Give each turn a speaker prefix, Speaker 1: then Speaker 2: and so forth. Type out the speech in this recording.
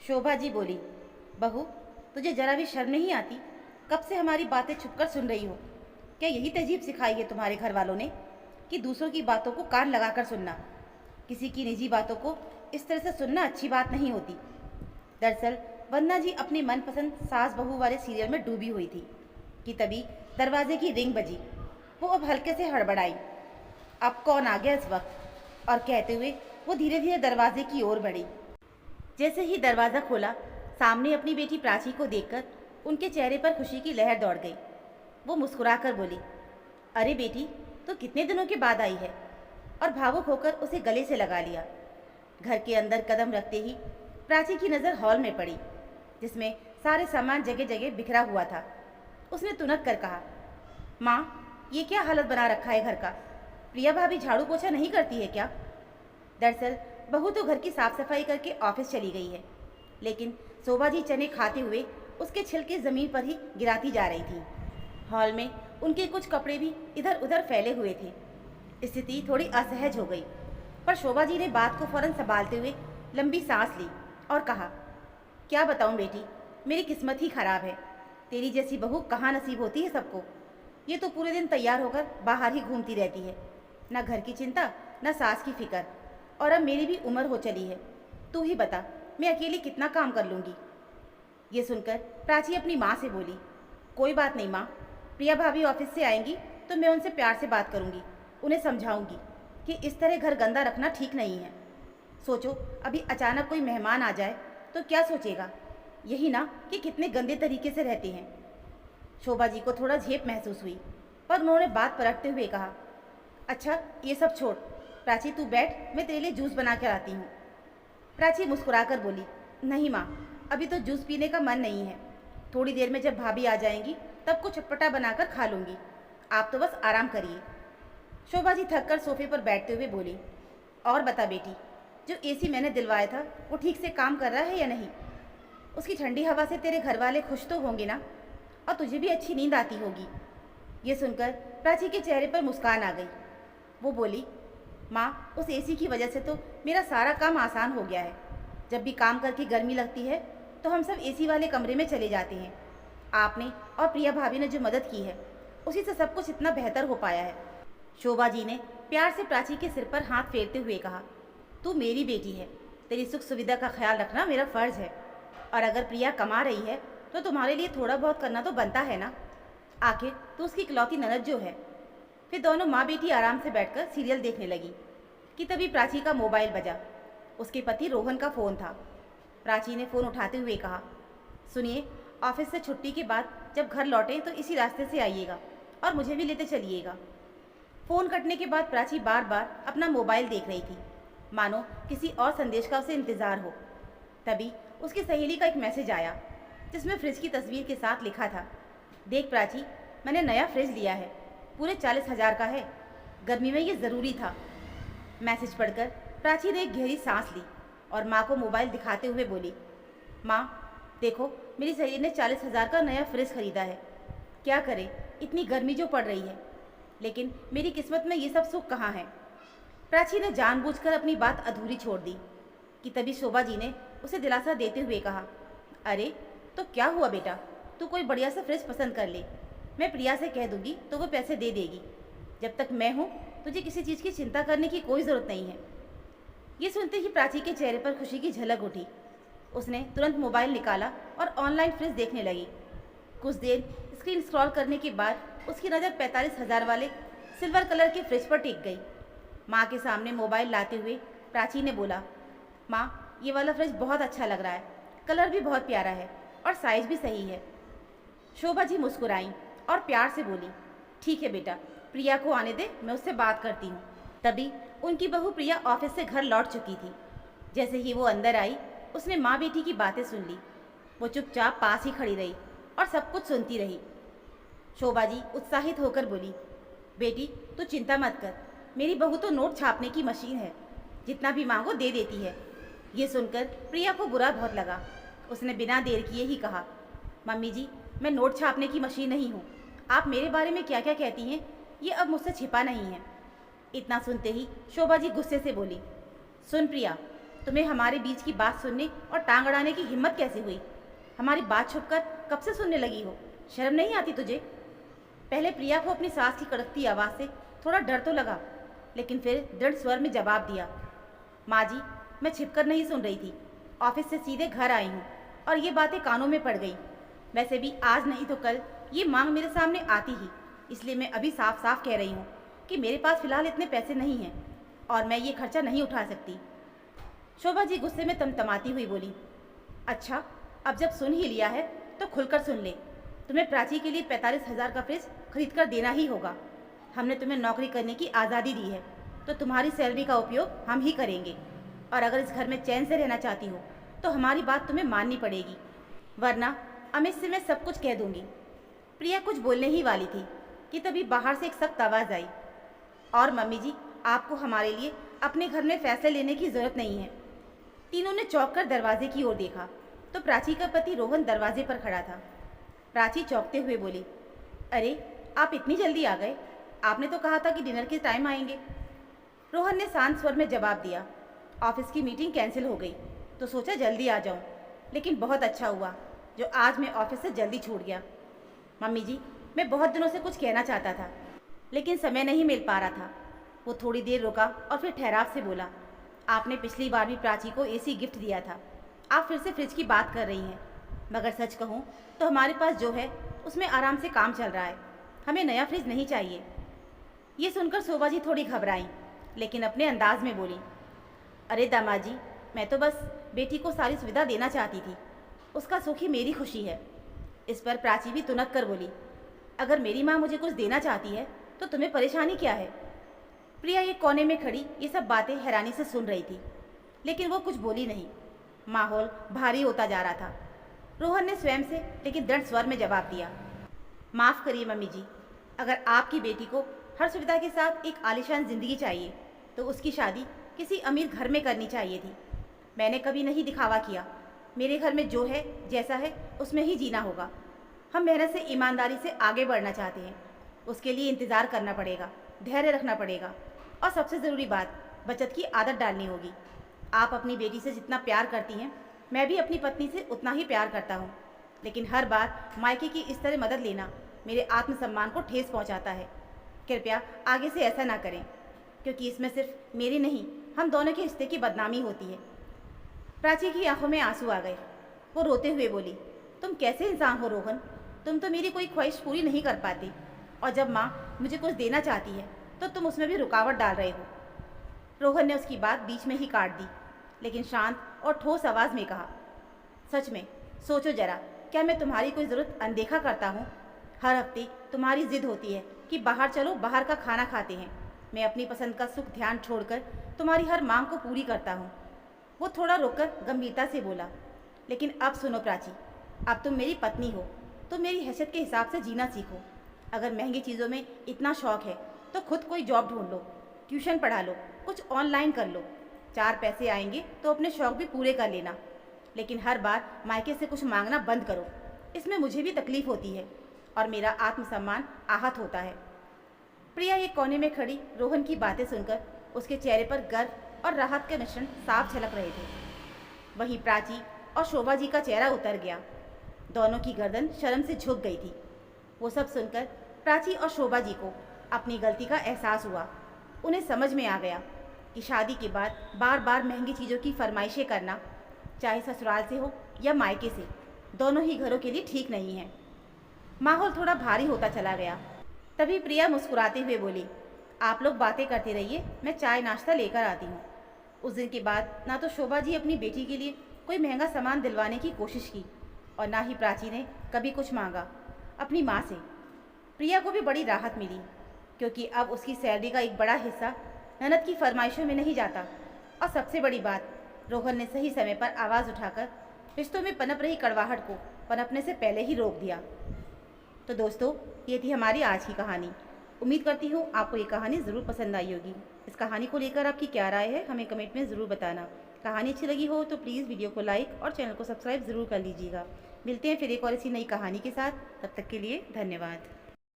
Speaker 1: शोभा जी बोली, बहू तुझे जरा भी शर्म नहीं आती? कब से हमारी बातें छुपकर सुन रही हो? क्या यही तहजीब सिखाई है तुम्हारे घर वालों ने कि दूसरों की बातों को कान लगाकर सुनना? किसी की निजी बातों को इस तरह से सुनना अच्छी बात नहीं होती। दरअसल वंदना जी अपने मनपसंद सास बहू वाले सीरियल में डूबी हुई थी कि तभी दरवाजे की रिंग बजी। वो अब हल्के से हड़बड़ाई, अब कौन आ गया इस वक्त, और कहते हुए वो धीरे धीरे दरवाजे की ओर बढ़ी। जैसे ही दरवाज़ा खोला, सामने अपनी बेटी प्राची को देखकर उनके चेहरे पर खुशी की लहर दौड़ गई। वो मुस्कुराकर बोली, अरे बेटी, तो कितने दिनों के बाद आई है, और भावुक होकर उसे गले से लगा लिया। घर के अंदर कदम रखते ही प्राची की नज़र हॉल में पड़ी, जिसमें सारे सामान जगह जगह बिखरा हुआ था। उसने तुनक कर कहा, माँ, ये क्या हालत बना रखा है घर का? प्रिया भाभी झाड़ू पोछा नहीं करती है क्या? दरअसल बहू तो घर की साफ सफाई करके ऑफिस चली गई है, लेकिन शोभा जी चने खाते हुए उसके छिलके ज़मीन पर ही गिराती जा रही थी। हॉल में उनके कुछ कपड़े भी इधर उधर फैले हुए थे। स्थिति थोड़ी असहज हो गई, पर शोभा जी ने बात को फौरन संभालते हुए लंबी सांस ली और कहा, क्या बताऊं बेटी, मेरी किस्मत ही खराब है। तेरी जैसी बहू कहाँ नसीब होती है सबको। ये तो पूरे दिन तैयार होकर बाहर ही घूमती रहती है, ना घर की चिंता ना सास की फिक्र। और अब मेरी भी उम्र हो चली है, तू ही बता मैं अकेली कितना काम कर लूँगी। ये सुनकर प्राची अपनी माँ से बोली, कोई बात नहीं माँ, प्रिया भाभी ऑफिस से आएंगी तो मैं उनसे प्यार से बात करूँगी, उन्हें समझाऊँगी कि इस तरह घर गंदा रखना ठीक नहीं है। सोचो अभी अचानक कोई मेहमान आ जाए तो क्या सोचेगा, यही ना कि कितने गंदे तरीके से रहते हैं। शोभा जी को थोड़ा झेप महसूस हुई, पर उन्होंने बात पलटते हुए कहा, अच्छा ये सब छोड़, प्राची तू बैठ, मैं तेरे लिए जूस बना कर आती हूँ। प्राची मुस्कुराकर बोली, नहीं माँ, अभी तो जूस पीने का मन नहीं है। थोड़ी देर में जब भाभी आ जाएंगी तब कुछ चटपटा बनाकर खा लूँगी, आप तो बस आराम करिए। शोभा जी थककर सोफे पर बैठते हुए बोली, और बता बेटी, जो एसी मैंने दिलवाया था वो ठीक से काम कर रहा है या नहीं? उसकी ठंडी हवा से तेरे घर वाले खुश तो होंगे ना, और तुझे भी अच्छी नींद आती होगी। ये सुनकर प्राची के चेहरे पर मुस्कान आ गई। वो बोली, माँ, उस एसी की वजह से तो मेरा सारा काम आसान हो गया है। जब भी काम करके गर्मी लगती है तो हम सब एसी वाले कमरे में चले जाते हैं। आपने और प्रिया भाभी ने जो मदद की है उसी से सब कुछ इतना बेहतर हो पाया है। शोभा जी ने प्यार से प्राची के सिर पर हाथ फेरते हुए कहा, तू मेरी बेटी है, तेरी सुख सुविधा का ख्याल रखना मेरा फ़र्ज़ है। और अगर प्रिया कमा रही है तो तुम्हारे लिए थोड़ा बहुत करना तो बनता है ना, आखिर तू उसकी इकलौती ननद जो है। फिर दोनों माँ बेटी आराम से बैठकर सीरियल देखने लगी कि तभी प्राची का मोबाइल बजा। उसके पति रोहन का फ़ोन था। प्राची ने फ़ोन उठाते हुए कहा, सुनिए, ऑफिस से छुट्टी के बाद जब घर लौटें तो इसी रास्ते से आइएगा और मुझे भी लेते चलिएगा। फ़ोन कटने के बाद प्राची बार बार अपना मोबाइल देख रही थी, मानो किसी और संदेश का उसे इंतज़ार हो। तभी उसकी सहेली का एक मैसेज आया जिसमें फ्रिज की तस्वीर के साथ लिखा था, देख प्राची, मैंने नया फ्रिज लिया है, पूरे 40,000 का है, गर्मी में ये ज़रूरी था। मैसेज पढ़कर प्राची ने एक गहरी सांस ली और माँ को मोबाइल दिखाते हुए बोली, माँ देखो, मेरी सहेली ने 40,000 का नया फ्रिज खरीदा है। क्या करे, इतनी गर्मी जो पड़ रही है, लेकिन मेरी किस्मत में ये सब सुख कहाँ है। प्राची ने जानबूझकर अपनी बात अधूरी छोड़ दी कि तभी शोभा जी ने उसे दिलासा देते हुए कहा, अरे तो क्या हुआ बेटा, तू कोई बढ़िया सा फ्रिज पसंद कर ले, मैं प्रिया से कह दूंगी तो वो पैसे दे देगी। जब तक मैं हूँ तुझे किसी चीज़ की चिंता करने की कोई ज़रूरत नहीं है। ये सुनते ही प्राची के चेहरे पर खुशी की झलक उठी। उसने तुरंत मोबाइल निकाला और ऑनलाइन फ्रिज देखने लगी। कुछ देर स्क्रीन स्क्रॉल करने के बाद उसकी नज़र 45,000 वाले सिल्वर कलर के फ्रिज पर टिक गई। माँ के सामने मोबाइल लाते हुए प्राची ने बोला, माँ, ये वाला फ्रिज बहुत अच्छा लग रहा है, कलर भी बहुत प्यारा है और साइज़ भी सही है। शोभा जी मुस्कुराई और प्यार से बोली, ठीक है बेटा, प्रिया को आने दे, मैं उससे बात करती हूँ। तभी उनकी बहू प्रिया ऑफिस से घर लौट चुकी थी। जैसे ही वो अंदर आई, उसने माँ बेटी की बातें सुन ली। वो चुपचाप पास ही खड़ी रही और सब कुछ सुनती रही। शोभा जी उत्साहित होकर बोली, बेटी तू चिंता मत कर, मेरी बहू तो नोट छापने की मशीन है, जितना भी मांगो दे देती है। ये सुनकर प्रिया को बुरा बहुत लगा। उसने बिना देर किए ही कहा, मम्मी जी, मैं नोट छापने की मशीन नहीं हूँ, आप मेरे बारे में क्या क्या कहती हैं ये अब मुझसे छिपा नहीं है। इतना सुनते ही शोभा जी गुस्से से बोली, सुन प्रिया, तुम्हें हमारे बीच की बात सुनने और टांग अड़ाने की हिम्मत कैसे हुई? हमारी बात छुपकर कब से सुनने लगी हो? शर्म नहीं आती तुझे? पहले प्रिया को अपनी सास की कड़कती आवाज़ से थोड़ा डर तो लगा, लेकिन फिर दृढ़ स्वर में जवाब दिया, माँ जी, मैं छिपकर नहीं सुन रही थी। ऑफिस से सीधे घर आई हूँ और ये बातें कानों में पड़ गई। वैसे भी आज नहीं तो कल ये मांग मेरे सामने आती ही, इसलिए मैं अभी साफ साफ कह रही हूँ कि मेरे पास फिलहाल इतने पैसे नहीं हैं और मैं ये खर्चा नहीं उठा सकती। शोभा जी गुस्से में तमतमाती हुई बोली, अच्छा, अब जब सुन ही लिया है तो खुलकर सुन ले। तुम्हें प्राची के लिए 45,000 का फ्रिज खरीद कर देना ही होगा। हमने तुम्हें नौकरी करने की आज़ादी दी है, तो तुम्हारी सैलरी का उपयोग हम ही करेंगे। और अगर इस घर में चैन से रहना चाहती हो तो हमारी बात तुम्हें माननी पड़ेगी, वरना अमित से मैं सब कुछ कह दूंगी। प्रिया कुछ बोलने ही वाली थी कि तभी बाहर से एक सख्त आवाज़ आई, और मम्मी जी, आपको हमारे लिए अपने घर में फैसले लेने की ज़रूरत नहीं है। तीनों ने चौंक कर दरवाजे की ओर देखा तो प्राची का पति रोहन दरवाजे पर खड़ा था। प्राची चौंकते हुए बोली, अरे, आप इतनी जल्दी आ गए? आपने तो कहा था कि डिनर के टाइम आएंगे। रोहन ने शांत स्वर में जवाब दिया, ऑफिस की मीटिंग कैंसिल हो गई तो सोचा जल्दी आ जाऊं, लेकिन बहुत अच्छा हुआ जो आज मैं ऑफिस से जल्दी छूट गया। मम्मी जी, मैं बहुत दिनों से कुछ कहना चाहता था, लेकिन समय नहीं मिल पा रहा था। वो थोड़ी देर रुका और फिर ठहराव से बोला, आपने पिछली बार भी प्राची को एसी गिफ्ट दिया था। आप फिर से फ्रिज की बात कर रही हैं, मगर सच कहूँ तो हमारे पास जो है उसमें आराम से काम चल रहा है। हमें नया फ्रिज नहीं चाहिए। ये सुनकर शोभा जी थोड़ी घबराई, लेकिन अपने अंदाज में बोली, अरे दामाद जी, मैं तो बस बेटी को सारी सुविधा देना चाहती थी। उसका सुख ही मेरी खुशी है। इस पर प्राची भी तुनक कर बोली, अगर मेरी माँ मुझे कुछ देना चाहती है तो तुम्हें परेशानी क्या है? प्रिया एक कोने में खड़ी ये सब बातें हैरानी से सुन रही थी, लेकिन वो कुछ बोली नहीं। माहौल भारी होता जा रहा था। रोहन ने स्वयं से लेकिन दृढ़ स्वर में जवाब दिया, माफ़ करिए मम्मी जी, अगर आपकी बेटी को हर सुविधा के साथ एक आलीशान ज़िंदगी चाहिए तो उसकी शादी किसी अमीर घर में करनी चाहिए थी। मैंने कभी नहीं दिखावा किया। मेरे घर में जो है जैसा है उसमें ही जीना होगा। हम मेहनत से ईमानदारी से आगे बढ़ना चाहते हैं, उसके लिए इंतज़ार करना पड़ेगा, धैर्य रखना पड़ेगा, और सबसे ज़रूरी बात, बचत की आदत डालनी होगी। आप अपनी बेटी से जितना प्यार करती हैं, मैं भी अपनी पत्नी से उतना ही प्यार करता हूँ, लेकिन हर बार मायके की इस तरह मदद लेना मेरे आत्मसम्मान को ठेस पहुँचाता है। कृपया आगे से ऐसा ना करें, क्योंकि इसमें सिर्फ मेरी नहीं, हम दोनों के रिश्ते की बदनामी होती है। प्राची की आंखों में आंसू आ गए। वो रोते हुए बोली, तुम कैसे इंसान हो रोहन? तुम तो मेरी कोई ख्वाहिश पूरी नहीं कर पाती, और जब माँ मुझे कुछ देना चाहती है तो तुम उसमें भी रुकावट डाल रहे हो। रोहन ने उसकी बात बीच में ही काट दी, लेकिन शांत और ठोस आवाज़ में कहा, सच में सोचो जरा, क्या मैं तुम्हारी कोई ज़रूरत अनदेखा करता हूँ? हर हफ्ते तुम्हारी जिद होती है कि बाहर चलो, बाहर का खाना खाते हैं। मैं अपनी पसंद का सुख ध्यान छोड़कर तुम्हारी हर मांग को पूरी करता हूँ। वो थोड़ा रुककर गंभीरता से बोला, लेकिन अब सुनो प्राची, अब तुम मेरी पत्नी हो तो मेरी हैसियत के हिसाब से जीना सीखो। अगर महंगी चीज़ों में इतना शौक है तो खुद कोई जॉब ढूंढ लो, ट्यूशन पढ़ा लो, कुछ ऑनलाइन कर लो। 4 पैसे आएंगे तो अपने शौक भी पूरे कर लेना, लेकिन हर बार मायके से कुछ मांगना बंद करो। इसमें मुझे भी तकलीफ़ होती है और मेरा आत्मसम्मान आहत होता है। प्रिया एक कोने में खड़ी रोहन की बातें सुनकर उसके चेहरे पर गर्व और राहत के मिश्रण साफ झलक रहे थे। वहीं प्राची और शोभा जी का चेहरा उतर गया। दोनों की गर्दन शर्म से झुक गई थी। वो सब सुनकर प्राची और शोभा जी को अपनी गलती का एहसास हुआ। उन्हें समझ में आ गया कि शादी के बाद बार बार महंगी चीज़ों की फरमाइशें करना, चाहे ससुराल से हो या मायके से, दोनों ही घरों के लिए ठीक नहीं है। माहौल थोड़ा भारी होता चला गया। तभी प्रिया मुस्कुराते हुए बोली, आप लोग बातें करते रहिए, मैं चाय नाश्ता लेकर आती हूँ। उस दिन के बाद ना तो शोभा जी अपनी बेटी के लिए कोई महंगा सामान दिलवाने की कोशिश की और ना ही प्राची ने कभी कुछ मांगा अपनी माँ से। प्रिया को भी बड़ी राहत मिली, क्योंकि अब उसकी सैलरी का एक बड़ा हिस्सा ननद की फरमाइशों में नहीं जाता। और सबसे बड़ी बात, रोहन ने सही समय पर आवाज़ उठाकर रिश्तों में पनप रही कड़वाहट को पनपने से पहले ही रोक दिया। तो दोस्तों, ये थी हमारी आज की कहानी। उम्मीद करती हूँ आपको ये कहानी ज़रूर पसंद आई होगी। इस कहानी को लेकर आपकी क्या राय है, हमें कमेंट में ज़रूर बताना। कहानी अच्छी लगी हो तो प्लीज़ वीडियो को लाइक और चैनल को सब्सक्राइब ज़रूर कर लीजिएगा। मिलते हैं फिर एक और ऐसी नई कहानी के साथ। तब तक के लिए धन्यवाद।